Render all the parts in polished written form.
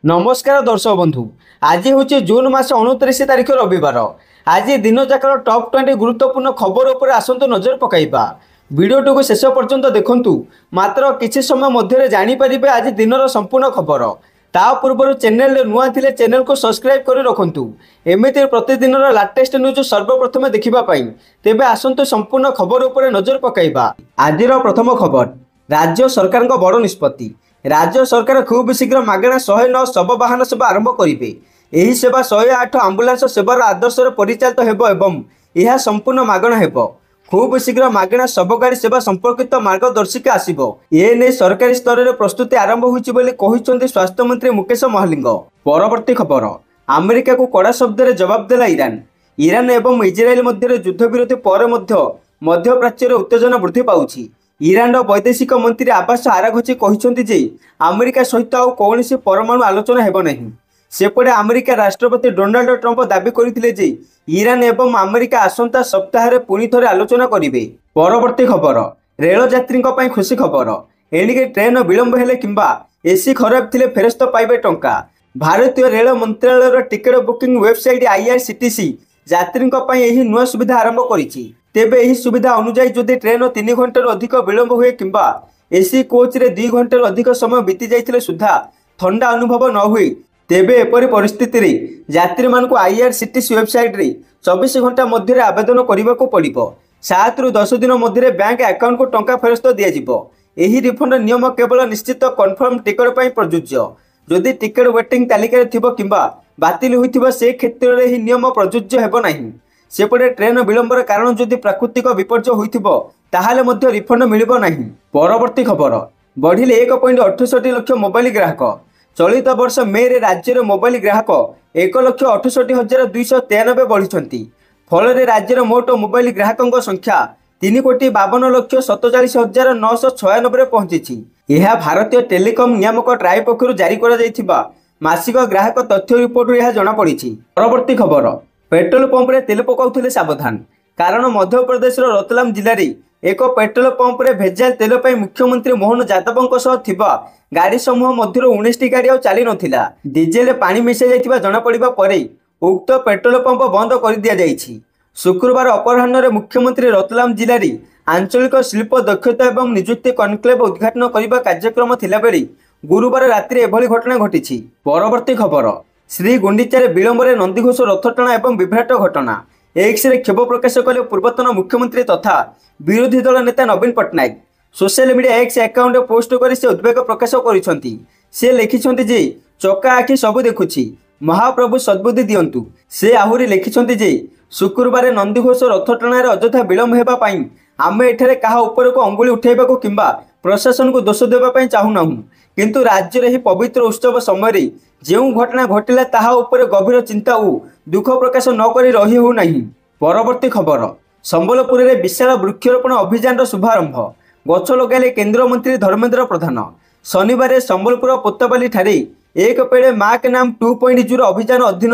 नमस्कार दर्शक बंधु। आज हूँ जून मास 29 तारीख रविवार। आज दिन जाकर टॉप 20 गुरुत्वपूर्ण खबर उपर आसतु नजर पकाइबा। वीडियो को शेष पर्यंत देखंतु। मात्र किछि समय मध्य जानीपारे आज दिन संपूर्ण खबर। ता पूर्व चैनल नुआ थिले चैनल को सब्सक्राइब कर रखंतु। एमिति प्रतिदिन लाटेस्ट न्यूज सर्वप्रथम देखिबा पाई तेबे आसंतु संपूर्ण खबर उपर नजर पकाइबा। आजिर प्रथम खबर, राज्य सरकार बड़ निष्पत्ति। राज्य सरकार खूब शीघ्र मागणा 109 शव वाहन सेवा आरंभ करेंगे। यही सेवा 108 आंबुलांस सेवार आदर्श परिचालित हेबो एवं यह संपूर्ण मागणा हेबो। खूब शीघ्र मागणा शव गाड़ी सेवा संपर्कित मार्गदर्शिका आसिबो। एने सरकारी स्तर में प्रस्तुति आरंभ होइछि बोली कहिसंती स्वास्थ्य मंत्री मुकेश महलिंग। परवर्ती खबर, अमेरिका को कड़ा शब्द में जवाब देला ईरान। ईरान एवं इजराइल मध्य युद्ध विरति पर मध्य प्राच्यर उत्तेजना वृद्धि पाउछि। ईरान वैदेशिक मंत्री आबास आराघची कहते जे अमेरिका सहित आउ कौन परमाणु आलोचना हेब नहीं। सेपटे अमेरिका राष्ट्रपति डोनाल्ड ट्रंप दाबी करथिले जे ईरान एवं अमेरिका आसंता सप्ताह पुणी थे आलोचना करेंगे। परवर्ती खबर, रेल यात्री खुशी खबर। एणिके ट्रेन विलंब हेले किंबा एसी खराब थिले फेरस्त पाइबे टंका। भारतीय रेल मंत्रालय टिकेट बुकिंग वेबसाइट IRCTC यात्री नुआ सुविधा आरंभ करिछि। तेबे यही सुविधा अनुसार जदि ट्रेन 3 घंटे अधिक विलंब हुए किंबा एसी कोच रे 2 घंटे अधिक समय बीती जाइथिले सुधा ठंडा अनुभव न हुए तेबे एपरि परिस्थिति रे यात्री मानक IRCTC वेबसाइट रे 24 घंटा मध्य आवेदन करने को पड़िबो। 7 रु 10 दिन मध्य बैंक अकाउंट को टंका फेरस्त दिया जिवो। एही रिफंड नियम केवल निश्चित कन्फर्म टिकट पर प्रযোज्य। जदि टिकट वेटिंग तालिका थिबो किंबा बातिल होइथिबो से क्षेत्र में यह नियम प्रযোज्य हेबो नहीं। सेपटे ट्रेन विलंबर कारण जदि प्राकृतिक विपर्य होइथिबो ताहाले मध्य रिफंड मिलिबो नहीं। परवर्ती खबर, बढ़िले 1.68 लाख मोबाइल ग्राहक। चलित वर्ष मे रे राज्य रे मोबाइल ग्राहक 1,68,293 बढ़ी। फल राज्यर मोट मोबाइल ग्राहकों संख्या 3,52,47,996 पहुंची। यह भारतीय टेलीकॉम नियामक ट्राई पक्षर जारी करा मासिक ग्राहक तथ्य रिपोर्ट यह जमापड़ी। परवर्ती खबर, पेट्रोल पंप रे तेल पकाउथिले सावधान। कारण मध्य प्रदेश रतलाम जिले में एक पेट्रोल पंप रे भेजाल तेल पर मुख्यमंत्री मोहन यादव थिबा गाड़ी समूह मध्य 19टी गाड़ी चली नथिला। डीजेल पानी मिसाई जाइथिबा जଣା पड़िबा परे उक्त पेट्रोल पंप बंद कर दिया जाइछि। शुक्रवार अपराह्न रे मुख्यमंत्री रतलाम जिले में आंचलिक शिल्प दक्षता एवं निजुक्ति कनक्लेव उद्घाटन करने कार्यक्रम थिला बेले गुरुवार रात्रि एभली घटना घटी। परवर्ती खबर, श्री गुंडीचारे विलंबरे नंदीघोष रथ टଣା एवं विभ्राट घटना। एक्स रे क्षोभ प्रकाश कले पूर्वतन मुख्यमंत्री तथा विरोधी दल नेता Naveen Patnaik. Social media X account post कर से उद्वेग प्रकाश करिसेंती। से लिखिसेंती जे चका आखि सब देखुछि, महाप्रभु सद्बुद्धि दियंतु। से आहुरी लिखिसेंती जे शुक्रवार नंदीघोष रथ टଣାରେ अଯଥା विलंब हेबा पाई आमे एठारे काहा ऊपर को अंगुली उठेबाको किंबा प्रशासन को दोष देबा पाई चाहू नाहु, किंतु राज्य रे ही पवित्र उत्सव समय जो घटना घटिला ताहा ऊपर गभीर चिंता और दुख प्रकाश न करी रही हो नहीं। परवर्ती खबर, संबलपुर में विशाल वृक्षरोपण अभियान शुभारंभ। गछ लगाइले केंद्रमंत्री धर्मेंद्र प्रधान। शनिवार संबलपुर पोताबाली ठारे एक पेड़ माँ के नाम 2.0 अभियान अधीन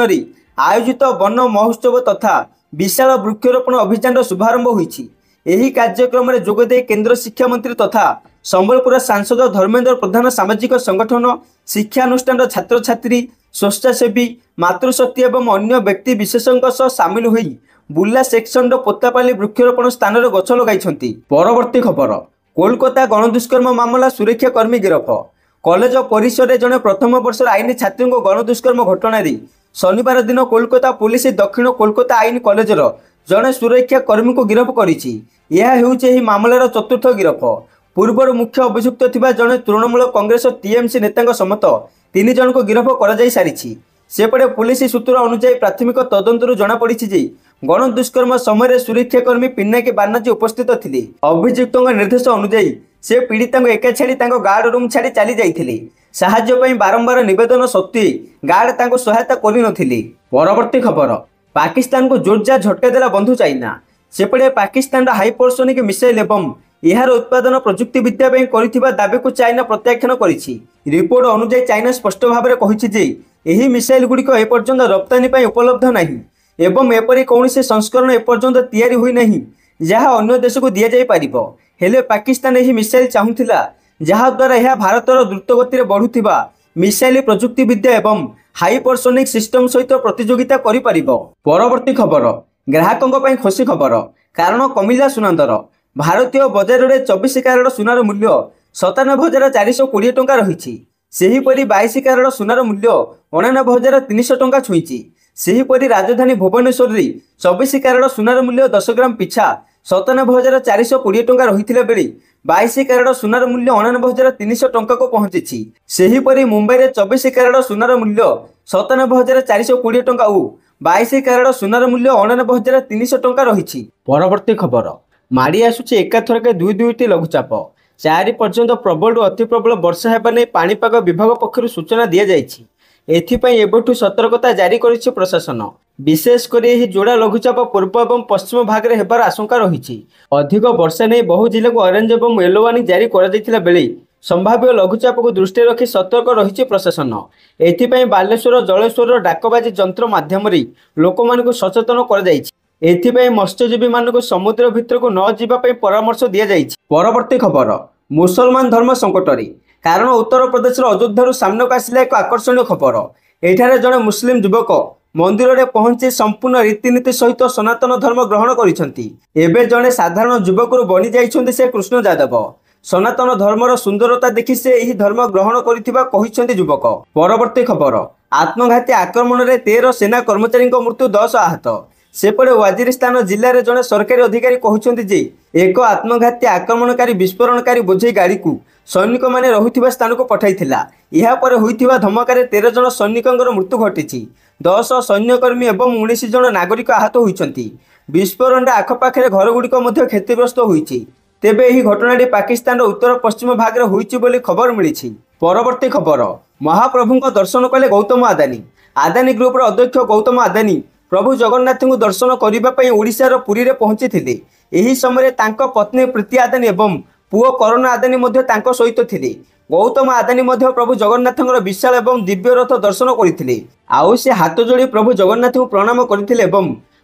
आयोजित वन महोत्सव तथा विशाल वृक्षरोपण अभियान शुभारंभ होइछि। एही कार्यक्रम में जोगदे केंद्र शिक्षा मंत्री तथा संबलपुर सांसद धर्मेंद्र प्रधान सामाजिक संगठन, शिक्षानुष्ठान छात्र छात्री, स्वेच्छासेवी, मातृशक्ति एवं अन्य व्यक्ति विशेषों सामिल होई बुर्ला सेक्शन पोतापाली वृक्षरोपण स्थान में गछ लगाई। परवर्ती खबर, कोलकाता गणदुष्कर्म मामला सुरक्षाकर्मी गिरफ। कॉलेज परिसर में जड़े प्रथम वर्ष आईन छात्री गणदुष्कर्म घटन शनिवार दिन कोलकाता पुलिस दक्षिण कोलकाता आईन कॉलेजर जड़े सुरक्षाकर्मी को गिरफ करिछि। यह हेउछि मामलार चतुर्थ गिरफ। पूर्वर मुख्य अभियुक्त थिबा जड़े तृणमूल कांग्रेस TMC नेता समेत 3 जन को गिरफ कर सारी। सेपटे पुलिस सूत्र अनुसार प्राथमिक तदंतर जमापड़ी जे गणदुष्कर्म समय सुरक्षाकर्मी पिनाकी बानार्जी उपस्थित थिले। अभियुक्त निर्देश अनुसार से पीड़िता एका छाड़ी गार्ड रूम छाड़ी चली जाइथिले। साहाय्य पई बारंबार निवेदन सत्वे गार्ड तांको सहायता करि नथिले। परवर्ती खबर, पाकिस्तान को जोरदार झटका देला बंधु चाइना। सेपटे पाकिस्तान हाइपरसोनिक मिसाइल एवं यार उत्पादन प्रजुक्ति विद्या करिथिबा दाबी को चाइना प्रत्याख्यान करिछि। रिपोर्ट अनुसार चाइना स्पष्ट भाव में कहिछि जे एही मिसाइल गुड़िक एपर्यंत रप्तानी पई उपलब्ध नहीं एवं एपरि कौनसी संस्करण एपर्यंत तैयारी होई नहीं जहाँ अन्य देश को दि जाई पारिबो। हेले पाकिस्तान एही मिसाइल चाहुथिला जहाँ द्वारा यह भारतर द्रुतगति बढ़ुथिबा मिसाइल प्रजुक्ति विद्या एवं हाइपरसोनिक सिस्टम सहित प्रतियोगिता करिपारिबो। परवर्ती खबर ग्राहकों ପାଇଁ खुशी खबर कारण कमिला सुना दर। भारतीय बजार में 24 क्यारेट सुनार मूल्य 97,420 टंका रही। सेहीपरि 22 क्यारेट सुनार मूल्य 89,300 टंका छुईची। सेहीपरि राजधानी भुवनेश्वर रे 24 क्यारेट सुनार मूल्य 10 ग्राम पिछा 97,420 टंका रही बेले 22 क्यारेट सुनार मूल्य 89,300 टंका को पहुंची। सेहीपरि मुंबई रे 24 क्यारेट सुनार मूल्य 97,420 टंका और 22 क्यारेट सुनार मूल्य 89,300 टंका रही। परवर्ती खबर माड़ी आसुची एकाथरके दुईटी लघुचाप 4 पर्यंत प्रबल अति प्रबल वर्षा हेबा नै पाणीपाग विभाग पक्षर सूचना दि जाइछि। एथिपाई एबठु सतर्कता जारी करिछि प्रशासन। विशेषकर यह जोड़ा लघुचाप पूर्व और पश्चिम भाग में हेबार आशंका रही। अधिक वर्षा नहीं बहु जिला को ऑरेंज और येलो वार्निंग जारी कर बेले संभाव्य लघुचाप को दृष्टि रखी सतर्क रही प्रशासन। एथिपाई बालेश्वर जलेश्वर डाकबाजी जंत्र माध्यम लोक सचेतन कर मत्स्यजीवी मानक समुद्र भितर को न जावाई परामर्श दि जाइछि। परवर्ती खबर मुसलमान धर्म संकट कारण उत्तर प्रदेश अयोध्या सामना को आसिला एक आकर्षणीय खबर। एठारे जड़े मुस्लिम युवक मंदिर में पहुंची संपूर्ण रीतिनीति सहित सनातन धर्म ग्रहण करिसेंती। एबे जड़े साधारण युवक बनी जाइछन्ती से कृष्ण यादव। सनातन धर्मर सुंदरता देखि से यही धर्म ग्रहण करिथिबा कहिसेंती युवक। परवर्ती खबर आत्मघाती आक्रमण में 13 सेना कर्मचारी मृत्यु 10 आहत। सेपटे वाजिरिस्तान जिले में जड़े सरकारी अधिकारी कहते जे एक आत्मघाती आक्रमणकारी विस्फोरणकारी बोझई गाड़ी को सैनिक मैंने रहुथिबा स्थान को पठाइथिला। या पर होइथिबा धमकारे 13 जन सैनिकंर मृत्यु घटी। 10 सैन्यकर्मी एवं 19 जन नागरिक आहत होइछन्ती। विस्फोरण आखपाखे घरगुड़िक क्षतिग्रस्त होइछि। तेबे यही घटनाटी पाकिस्तान उत्तर पश्चिम भाग में होइछि बोली खबर मिली। परवर्ती खबर महाप्रभु दर्शन कले गौतम आदानी। आदानी ग्रुप अध्यक्ष गौतम आदानी प्रभु जगन्नाथ को दर्शन करने ओडिशार पुरी में पहुंची थे। यही समय तांको पत्नी प्रीति आदानी एवं पुओ करुणा आदानी सहित थे। गौतम आदानी प्रभु जगन्नाथ विशाल एवं दिव्य रथ दर्शन करते। आउ से हाथ जोड़ी प्रभु जगन्नाथ को प्रणाम करते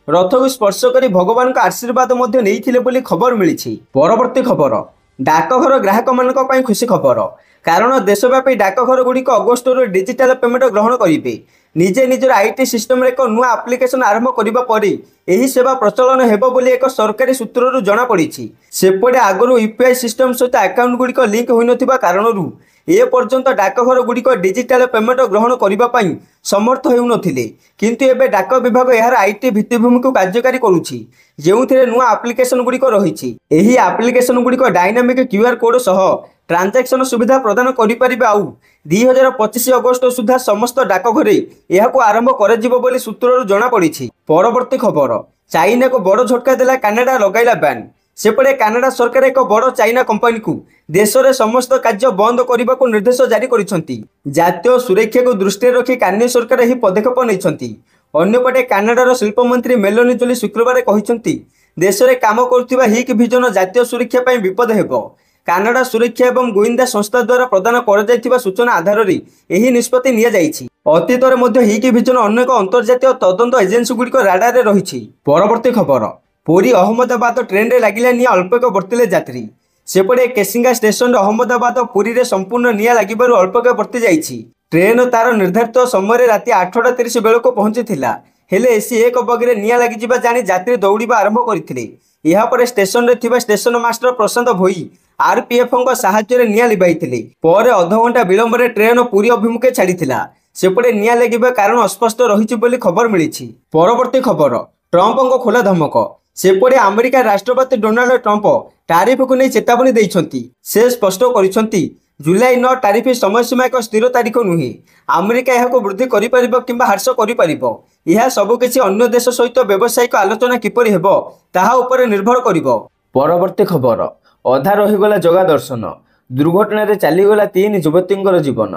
रथ को स्पर्श कर भगवान का आशीर्वाद नहीं खबर मिली। परवर्ती खबर डाकघर ग्राहक मान खुशी खबर कारण देशव्यापी डाकघर गुड़िक अगस्ट डिजिटाल पेमेंट ग्रहण करेंगे। निजे निजर आईटी सिस्टम रे एक नुआ एप्लिकेशन आरंभ करबा परे एही सेवा प्रचलन हेबो बोली एक सरकारी सूत्ररू जना पड़िछि। सेपटे आगरू यूपीआई सिस्टम सहित अकाउंट गुड़िक लिंक होई नथिबा कारणरू ए पर्यंत डाकघर गुड़िक डिजिटाल पेमेंट ग्रहण करबा पई समर्थ हेउ नथिले। किंतु एबे डाक विभाग यार आईटी भित्तिभूमि को कार्यकारी करूछि जेउथिरे नुआ एप्लिकेशन गुड़िक रहिछि। एही एप्लिकेशन गुड़िक डायनामिक क्यूआर कोड सह ट्रांजैक्शन सुविधा प्रदान करिपारिबे। आउ 2025 अगस्त सुधा समस्त डाकघरे यहाको आरंभ कराजिबो बोली सूत्ररू जना पड़िछि। परवर्ती खबर चाइना को बड़ झटका देला कनाडा लगाइला बैन। सेपटे कनाडा सरकार एक बड़ चाइना कंपनी को देश में समस्त कार्य बंद करने को निर्देश जारी करिसेंती। जातीय सुरक्षा को दृष्टि रखी कान्य सरकार यह पदक्षेप नहीं। अन्यपटे कनाडार शिल्प मंत्री मेलोनी जोली शुक्रवार कहते देश में काम करुवा हिक विजन जातीय सुरक्षा पर विपद हेबो। कनाडा सुरक्षा एवं गोइंदा संस्था द्वारा प्रदान कर सूचना आधार में यह निष्पत्ति निया जाइछि। अतीत में हिक विजन अनेक अंतर्जातीय तदंत एजेन्सी गुड़िक राडार में रही। परवर्ती खबर पुरी अहमदाबाद ट्रेन रे लागिला निया अल्पक बर्तिले यात्री। सेपटे केसिंगा स्टेशन अहमदाबाद पुरी रे संपूर्ण निया लागिबारु अल्पक बर्ती जाइछि। ट्रेन तार निर्धारित समय राति 8:30 बेलको पहुंचीथिला। हेले एसी एक बगरे निया लागिजिबा जानी यात्री दौड़िबा आरंभ करथिले। यहाँ पर स्टेशन रे थिबा स्टेशन मास्टर प्रशांत भोई आरपीएफ साहाय्य निया लिबाइथिले। पर अधघंटा विलंब रे ट्रेन पुरी अभिमुखे छाड़ीथिला। सेपटे निया लागिबा कारण अस्पष्ट रहिछि बोली खबर मिलिछि। परवर्ती खबर ट्रंप खोला धमक। सेपटे अमेरिका राष्ट्रपति डोनाल्ड ट्रंप टारिफ को नहीं चेतावनी देइछन्ती। से स्पष्ट करिसन्ती जुलाई 9 टारिफ समय सीमा एक स्थिर तारीख नुहे। अमेरिका यह वृद्धि करिपारिबो किंबा ह्रास करिपारिबो। यह सबकिछि अन्य देश सहित व्यावसायिक आलोचना किपरि हेबो ताहा उपरे निर्भर करिबो। परवर्ती खबर अधा रहीगला जगा दर्शन। दुर्घटना रे चलीगला 3 युवतींकर जीवन।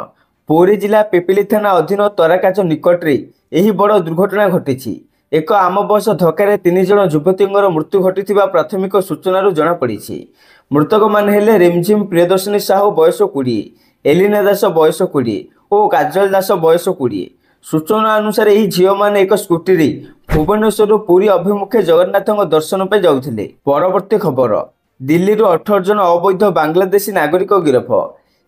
पुरी जिला पिपिली थाना अधीन तराकाच निकट रे एही बड़ दुर्घटना घटिछि। एक आम बस धक्का 3 जन युवतींकर मृत्यु घटी प्राथमिक सूचना जना पड़ी। मृतक मैंने हेले रिमझिम प्रियदर्शिनी साहू बयस 20, एलिना दास बयस 20 और काजल दास बयस 20। सूचना अनुसार यही झील मैंने एक स्कूटी रे भुवनेश्वर पुरी अभिमुखे जगन्नाथ दर्शन पर जाउथिले। परवर्ती खबर दिल्ली 18 जन अवैध बांग्लादेशी नागरिक गिरफ।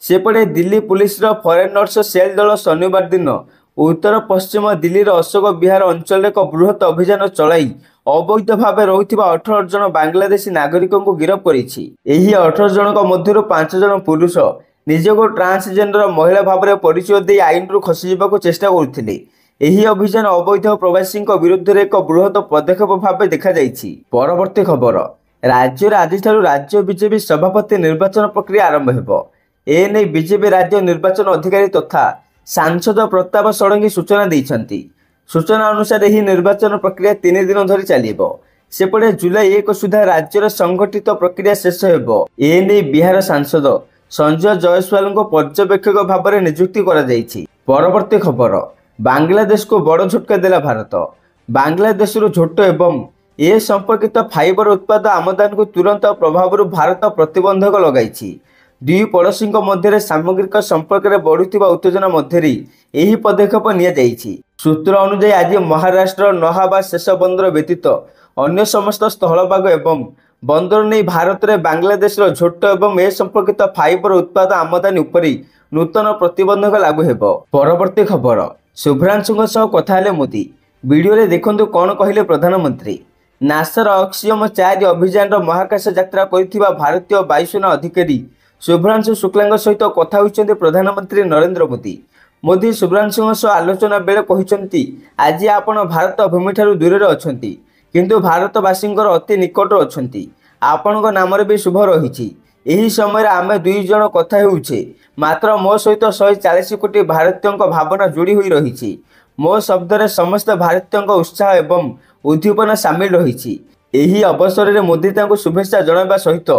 सेपटे दिल्ली पुलिस फरेनर्स सेल दल शनिवार दिन उत्तर पश्चिम दिल्लीर अशोक विहार अंचल एक बृहत अभियान चलाई अवैध भाव रहुथिबा 18 जन बांग्लादेशी नागरिकों को गिरफ्त करिछि। एही 18 जनक मध्यरु 5 जन पुरुष निजको ट्रांसजेंडर महिला भाव में परिचय दे आईन रु खसीजिबाकु चेष्टा करुथिले। एही अभियान अवैध प्रवासी विरुद्ध में एक बृहत पदक्षेप भाव देखा जाइछि। परवर्ती खबर, राज्य आज राज्य बीजेपी सभापति निर्वाचन प्रक्रिया आरंभ हेबो। एने बीजेपी राज्य निर्वाचन अधिकारी तथा सांसद प्रताप षडंगी सूचना देइछन्ति। सूचना अनुसार यह निर्वाचन प्रक्रिया 3 दिन धरी चलिबो। सेपटे जुलाई 1 सुधा राज्यर संगठित प्रक्रिया शेष हेबो। एने बिहार सांसद संजय जयसवाल को पर्यवेक्षक भाव में नियुक्ति करा जाइछि। परवर्ती खबर, बांग्लादेश को बड़ झटका देला भारत। बांग्लादेश झोट एवं ए संपर्कित फाइबर उत्पाद आमदानी को तुरंत प्रभाव भारत प्रतिबंधक लगाई। दुई पड़ोशी मध्य सामग्रिक संपर्क में बढ़ुवा उत्तेजना मध्य यही पदक्षेप नि सूत्र अनुसार आज महाराष्ट्र नहाबा शेष बंदर व्यतीत अन्य समस्त स्थलभाग एवं बंदर नहीं भारत में बांग्लादेश झोट एवं ए संपर्कित फाइबर उत्पाद आमदानी उपरि नूतन प्रतिबंधक लागू हेबो। परवर्ती खबर, शुभ्रांशुଙ୍କ सह कथा हेले मोदी। वीडियो रे देखंतु कोन कहिले प्रधानमंत्री। नासार अक्सियम 4 अभियान महाकाश यात्रा करिथिबा भारतीय वायुसेना अधिकारी शुभ्रांशु शुक्ला सहित कथा होइछन्ते प्रधानमंत्री नरेंद्र मोदी। मोदी शुभ्रांशुଙ୍କ सह आलोचना बेले कहिछन्ति, आज आपण भारत भूमि ठारू दूर रे अछन्ति किंतु भारतवासींकर अति निकट अछन्ति। आपणक नाम भी शुभ रही। यही समय आमे 2 जन कथा हेउछे, मात्र मो सहित 140 कोटी भारतीयों भावना जोड़ी हुई रही। मो शब्द रे समस्त भारतीयों उत्साह एवं उद्दीपना सामिल रही। यही अवसर में मोदी शुभेच्छा जणाइबा सहित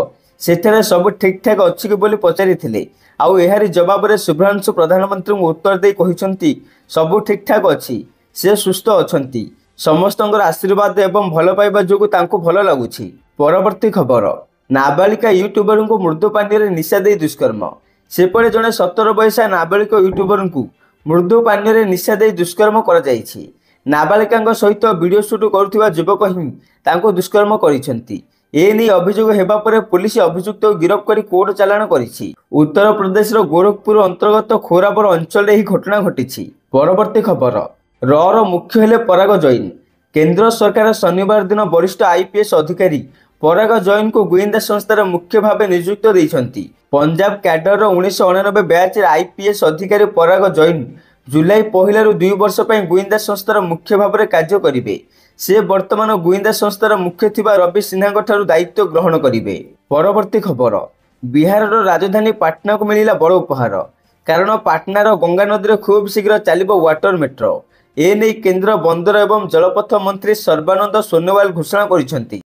सेठारे सब ठीक ठाक अच्छी कि बोली पचारिथिले। आउ एहारी जवाब रे शुभ्रांशु प्रधानमंत्री को उत्तर दे कहिसंती सब ठीक ठाक अच्छी, से सुस्थ अछंती, समस्तंकर आशीर्वाद एवं भल पाइबा जोगु तांको भल लागुछि। परवर्ती खबर, नाबालिका यूट्यूबर को मृदु पानी निशा दे दुष्कर्म। सेपटे जड़े 17 वर्षीय नाबालिका यूट्यूबर को मृदु पानी निशा दे दुष्कर्म करा जायछि। नाबालिका सहित वीडियो शूट करुवा युवक ही तांको दुष्कर्म करिसेंती। एने अभियोग हेबा परे पुलिस अभियुक्त गिरफ्त कर कोर्ट चालाण करिछि। उत्तर प्रदेश गोरखपुर अंतर्गत खोराबर अंचल ही घटना घटी। परवर्ती खबर, र मुख्य हेले पराग जैन। केंद्र सरकार शनिवार दिन वरिष्ठ आईपीएस अधिकारी पराग जैन को गुइंदा संस्थार मुख्य भाव नियुक्त देइछन्ति। पंजाब कैडर 1999 बैच आईपीएस अधिकारी पराग जैन जुलाई 1 रु 2 वर्ष पर गुइंदा संस्थार मुख्य भाव में कार्य करेंगे। से वर्तमान गुइंदा संस्थार मुख्य थिबा रवि सिन्हा ठारू दायित्व ग्रहण करेंगे। परवर्ती खबर, बिहार राजधानी पाटना को मिला बड़ उपहार, कारण पाटनार गंगा नदी खूब शीघ्र चलिबो वाटर मेट्रो। एने केंद्र बंदर एवं जलपथ मंत्री सर्बानंद सोनोवाल घोषणा करिसेंति।